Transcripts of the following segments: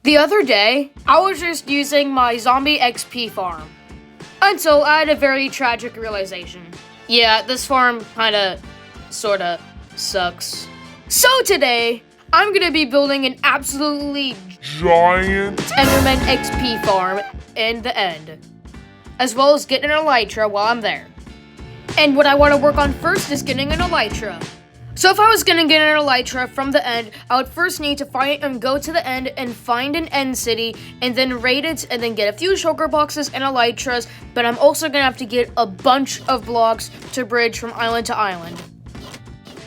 The other day, I was just using my zombie XP farm until I had a very tragic realization. Yeah, this farm sorta sucks. So today, I'm gonna be building an absolutely giant Enderman XP farm in the end, as well as getting an elytra while I'm there. And what I want to work on first is getting an elytra. So if I was gonna get an elytra from the end, I would first need to go to the end and find an end city, and then raid it, and then get a few shulker boxes and elytras, but I'm also gonna have to get a bunch of blocks to bridge from island to island.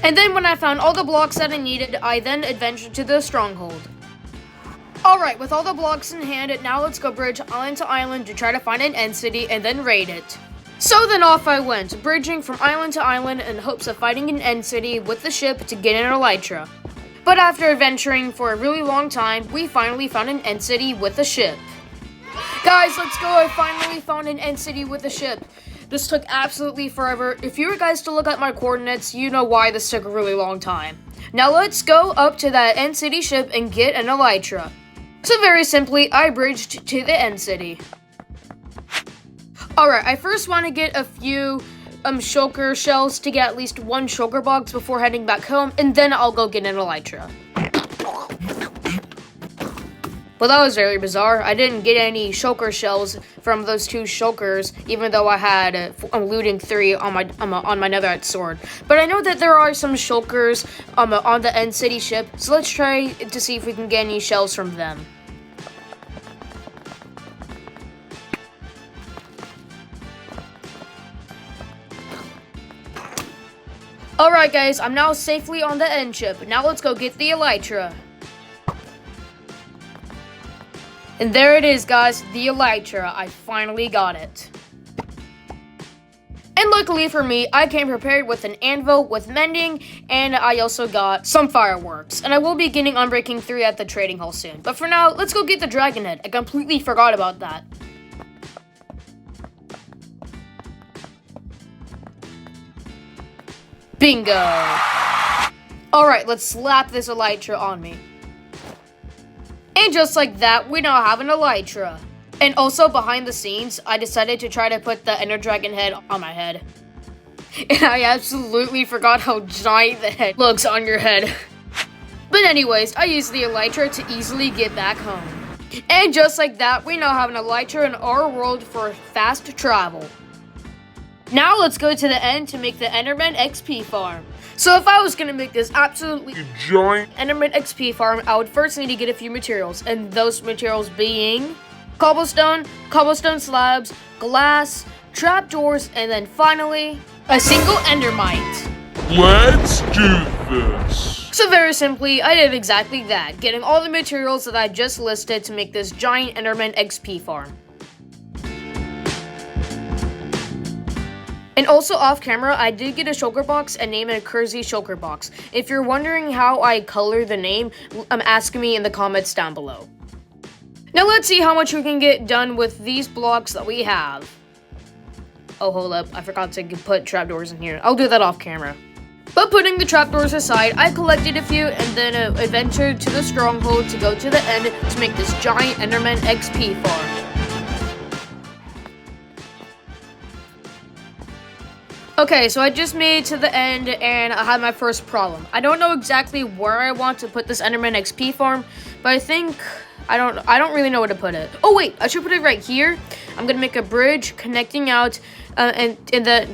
And then when I found all the blocks that I needed, I then adventured to the stronghold. Alright, with all the blocks in hand, now let's go bridge island to island to try to find an end city and then raid it. So then off I went, bridging from island to island in hopes of finding an end city with the ship to get an elytra. But after adventuring for a really long time, we finally found an end city with a ship. Guys, let's go, I finally found an end city with a ship. This took absolutely forever. If you were guys to look at my coordinates, you know why this took a really long time. Now let's go up to that end city ship and get an elytra. So very simply, I bridged to the end city. Alright, I first want to get a few shulker shells to get at least one shulker box before heading back home, and then I'll go get an elytra. Well, that was very bizarre. I didn't get any shulker shells from those two shulkers, even though I had looting 3 on my netherite sword. But I know that there are some shulkers on the end city ship, so let's try to see if we can get any shells from them. Alright guys, I'm now safely on the end ship. Now let's go get the elytra. And there it is, guys, the elytra. I finally got it. And luckily for me, I came prepared with an anvil, with mending, and I also got some fireworks. And I will be getting Unbreaking 3 at the trading hall soon. But for now, let's go get the dragon head. I completely forgot about that. Bingo! Alright, let's slap this elytra on me. And just like that, we now have an elytra. And also, behind the scenes, I decided to try to put the Ender Dragon head on my head. And I absolutely forgot how giant the head looks on your head. But anyways, I used the elytra to easily get back home. And just like that, we now have an elytra in our world for fast travel. Now let's go to the end to make the Enderman XP farm. So if I was going to make this absolutely giant Enderman XP farm, I would first need to get a few materials. And those materials being cobblestone, cobblestone slabs, glass, trapdoors, and then finally, a single endermite. Let's do this. So very simply, I did exactly that, getting all the materials that I just listed to make this giant Enderman XP farm. And also off camera, I did get a shulker box and name it a Cursey shulker box. If you're wondering how I color the name, ask me in the comments down below. Now let's see how much we can get done with these blocks that we have. Oh, hold up, I forgot to put trapdoors in here. I'll do that off camera. But putting the trapdoors aside, I collected a few and then adventured to the stronghold to go to the end to make this giant Enderman XP farm. Okay, so I just made it to the end and I had my first problem. I don't know exactly where I want to put this Enderman XP farm, but I think I don't really know where to put it. Oh wait, I should put it right here. I'm gonna make a bridge connecting out and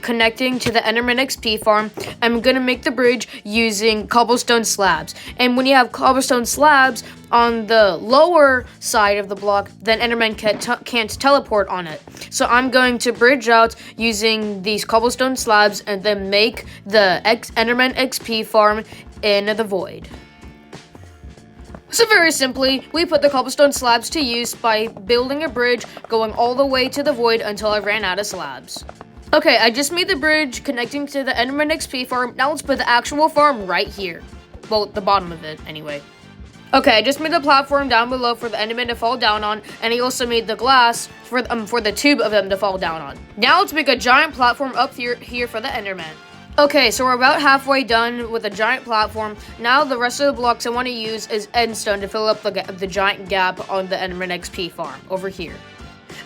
connecting to the Enderman XP farm. I'm gonna make the bridge using cobblestone slabs. And when you have cobblestone slabs on the lower side of the block, then Enderman can't teleport on it. So I'm going to bridge out using these cobblestone slabs and then make the Enderman XP farm in the void. So very simply, we put the cobblestone slabs to use by building a bridge going all the way to the void until I ran out of slabs. Okay, I just made the bridge connecting to the Enderman XP farm. Now let's put the actual farm right here. Well, the bottom of it, anyway. Okay, I just made the platform down below for the Enderman to fall down on, and I also made the glass for the tube of them to fall down on. Now let's make a giant platform up here for the Enderman. Okay, so we're about halfway done with the giant platform. Now the rest of the blocks I want to use is endstone to fill up the giant gap on the Enderman XP farm over here.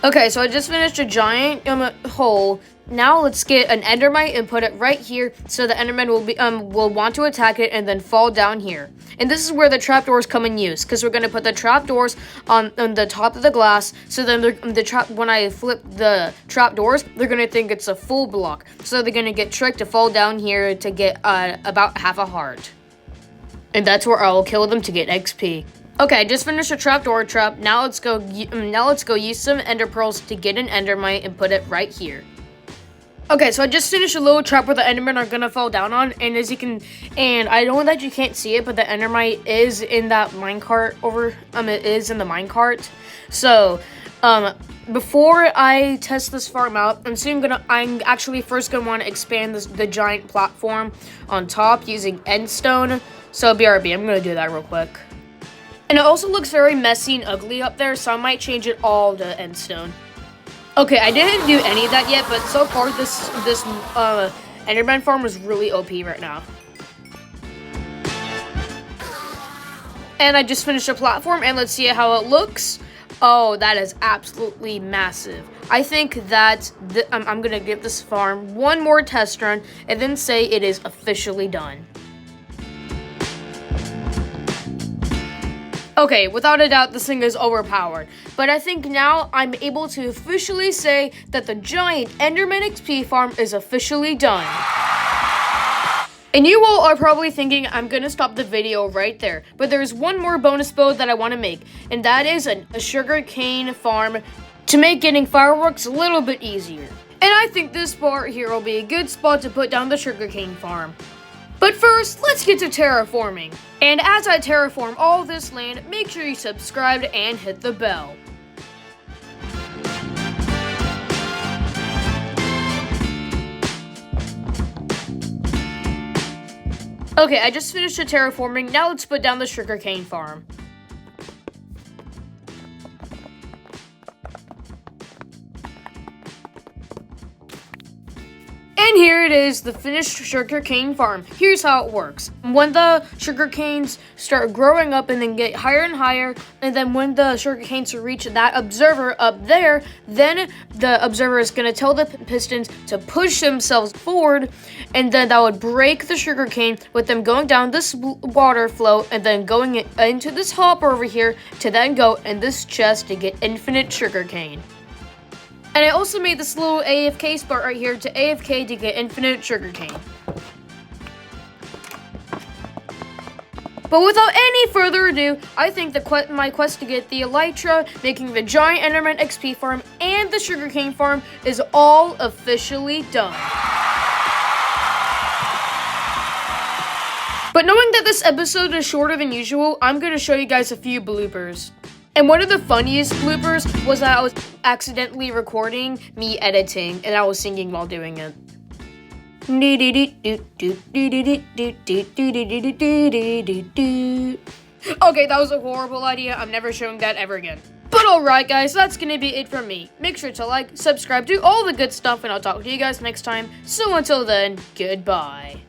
Okay, so I just finished a giant hole. Now let's get an endermite and put it right here so the enderman will want to attack it and then fall down here. And this is where the trapdoors come in use, because we're going to put the trapdoors on the top of the glass, so then when I flip the trapdoors, they're going to think it's a full block. So they're going to get tricked to fall down here to get about half a heart. And that's where I will kill them to get XP. Okay, I just finished a trapdoor trap. Now let's go use some ender pearls to get an endermite and put it right here. Okay, so I just finished a little trap where the endermen are gonna fall down on, and and I know that you can't see it, but the endermite is in that minecart it is in the minecart. So, before I test this farm out, I'm actually first gonna want to expand the giant platform on top using endstone. So BRB, I'm gonna do that real quick. And it also looks very messy and ugly up there, so I might change it all to endstone. Okay, I didn't do any of that yet, but so far this Enderman farm is really OP right now. And I just finished a platform, and let's see how it looks. Oh, that is absolutely massive. I think that I'm gonna give this farm one more test run, and then say it is officially done. Okay, without a doubt, this thing is overpowered. But I think now I'm able to officially say that the giant Enderman XP farm is officially done. And you all are probably thinking I'm gonna stop the video right there. But there's one more bonus build that I want to make. And that is a sugarcane farm to make getting fireworks a little bit easier. And I think this spot here will be a good spot to put down the sugarcane farm. But first, let's get to terraforming. And as I terraform all this land, make sure you subscribe and hit the bell. Okay, I just finished the terraforming. Now let's put down the sugarcane farm. And here it is, the finished sugarcane farm. Here's how it works. When the sugarcanes start growing up and then get higher and higher, and then when the sugarcanes reach that observer up there, then the observer is going to tell the pistons to push themselves forward, and then that would break the sugarcane with them going down this water flow and then going into this hopper over here to then go in this chest to get infinite sugarcane. And I also made this little AFK spot right here to AFK to get infinite sugarcane. But without any further ado, I think my quest to get the elytra, making the giant Enderman XP farm, and the sugarcane farm is all officially done. But knowing that this episode is shorter than usual, I'm going to show you guys a few bloopers. And one of the funniest bloopers was that I was accidentally recording me editing, and I was singing while doing it. Okay, that was a horrible idea. I'm never showing that ever again. But alright guys, that's gonna be it from me. Make sure to like, subscribe, do all the good stuff, and I'll talk to you guys next time. So until then, goodbye.